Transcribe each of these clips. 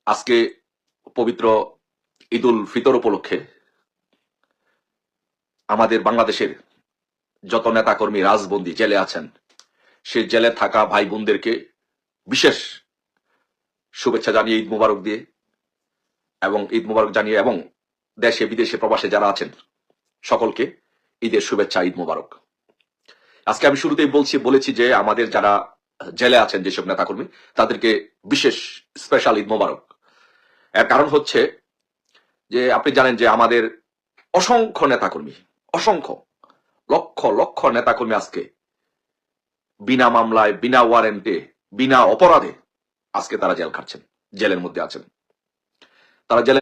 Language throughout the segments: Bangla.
আজকে পবিত্র ঈদুল ফিতর উপলক্ষে আমাদের বাংলাদেশের যত নেতাকর্মী রাজবন্দী জেলে আছেন, সে জেলে থাকা ভাই বোনদেরকে বিশেষ শুভেচ্ছা জানিয়ে ঈদ মুবারক দিয়ে এবং ঈদ মুবারক জানিয়ে এবং দেশে বিদেশে প্রবাসে যারা আছেন সকলকে ঈদের শুভেচ্ছা, ঈদ মুবারক। আজকে আমি শুরুতেই বলেছি যে আমাদের যারা জেলে আছেন যেসব নেতাকর্মী তাদেরকে বিশেষ স্পেশাল ঈদ মুবারক। এর কারণ হচ্ছে যে আপনি জানেন যে আমাদের অসংখ্য নেতাকর্মী, অসংখ্য লক্ষ লক্ষ নেতাকর্মী আজকে বিনা মামলায়, বিনা ওয়ারেন্টে, বিনা অপরাধে আজকে তারা জেল খাটছেন, জেলের মধ্যে আছেন। তারা জেলে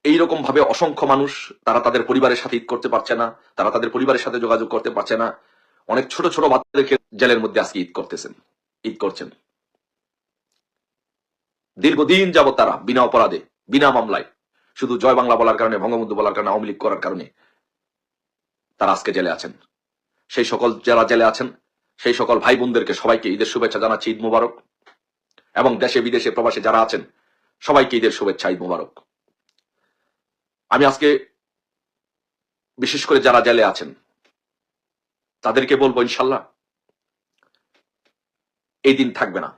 এইরকম ভাবে অসংখ্য মানুষ, তারা তাদের পরিবারের সাথে ঈদ করতে পারছে না, তারা তাদের পরিবারের সাথে যোগাযোগ করতে পারছে না। অনেক ছোট ছোট বাচ্চাদেরকে জেলের মধ্যে আজকে ঈদ করছেন। দীর্ঘদিন যাবত তারা বিনা অপরাধে, বিনা মামলায়, শুধু জয় বাংলা বলার কারণে, বঙ্গবন্ধু বলার কারণে, আওয়ামী লীগ করার কারণে তারা আজকে জেলে আছেন। সেই সকল যারা জেলে আছেন সেই সকল ভাই বোনদেরকে সবাইকে ঈদের শুভেচ্ছা জানাচ্ছি, ঈদ মুবারক। এবং দেশে বিদেশে প্রবাসে যারা আছেন সবাইকে ঈদের শুভেচ্ছা, ঈদ মুবারক। আমি আজকে বিশেষ করে যারা জেলে আছেন তাদেরকে বলবো, ইনশাল্লাহ এই দিন থাকবে না।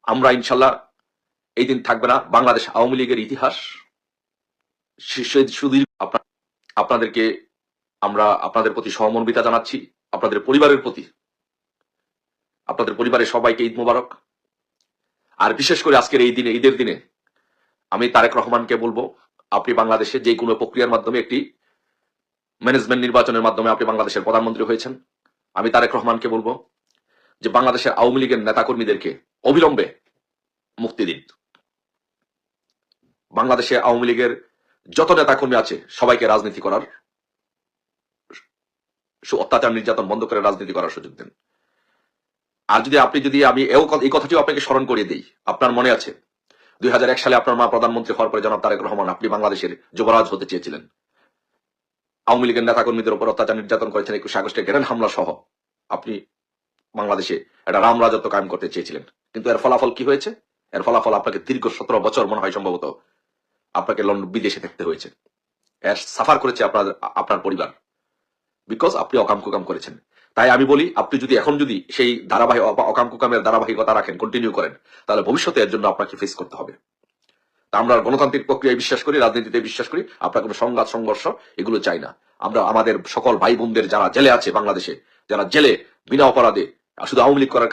আমরা ইনশাল্লাহ এই দিন থাকবে না। বাংলাদেশ আওয়ামী লীগের ইতিহাস শুধু আপনাদেরকে আমরা আপনাদের প্রতি সহমর্মিতা জানাচ্ছি, আপনাদের পরিবারের প্রতি, আপনাদের পরিবারের সবাইকে ঈদ মুবারক। আর বিশেষ করে আজকের এই দিনে, ঈদের দিনে আমি তারেক রহমানকে বলবো, আপনি বাংলাদেশে যে কোনো প্রক্রিয়ার মাধ্যমে একটি ম্যানেজমেন্ট নির্বাচনের মাধ্যমে আপনি বাংলাদেশের প্রধানমন্ত্রী হয়েছেন। আমি তারেক রহমানকে বলবো যে বাংলাদেশের আওয়ামী লীগের নেতাকর্মীদেরকে অবিলম্বে মুক্তি দিন। বাংলাদেশে আওয়ামী লীগের যত নেতাকর্মী আছে সবাইকে রাজনীতি করার, অত্যাচার নির্যাতন বন্ধ করে রাজনীতি করার সুযোগ দেন। আর আমি এই কথাটিও আপনাকে স্মরণ করিয়ে দিই, আপনার মনে আছে 2001 সালে আপনার মা প্রধানমন্ত্রী হওয়ার পরে জনাব তারেক রহমান আপনি বাংলাদেশের যুবরাজ হতে চেয়েছিলেন। আওয়ামী লীগের নেতাকর্মীদের উপর অত্যাচার নির্যাতন করেছেন, 21 আগস্টে গ্রেনেড হামলা সহ আপনি বাংলাদেশে একটা রাম রাজত্ব কায়েম করতে চেয়েছিলেন। কিন্তু এর ফলাফল কি হয়েছে? এর ফলাফল আপনাকে দীর্ঘ 17 বছর মনে হয় সম্ভবত আপনাকে লন্ডন বিদেশে থাকতে হয়েছে। এর সাফার করেছে আপনার পরিবার, বিকজ আপনি অকাম কুকাম করেছেন। তাই আমি বলি, আপনি এখন যদি সেই অকাম কুকামের ধারাবাহিকতা রাখেন, কন্টিনিউ করেন, তাহলে ভবিষ্যতে এর জন্য আপনাকে ফেস করতে হবে। তা আমরা গণতান্ত্রিক প্রক্রিয়ায় বিশ্বাস করি, রাজনীতিতে বিশ্বাস করি, আপনার কোনো সংঘাত সংঘর্ষ এগুলো চাই না। আমরা আমাদের সকল ভাই বোনদের যারা জেলে আছে বাংলাদেশে, যারা জেলে বিনা অপরাধে শুধু আওয়ামী লীগ করার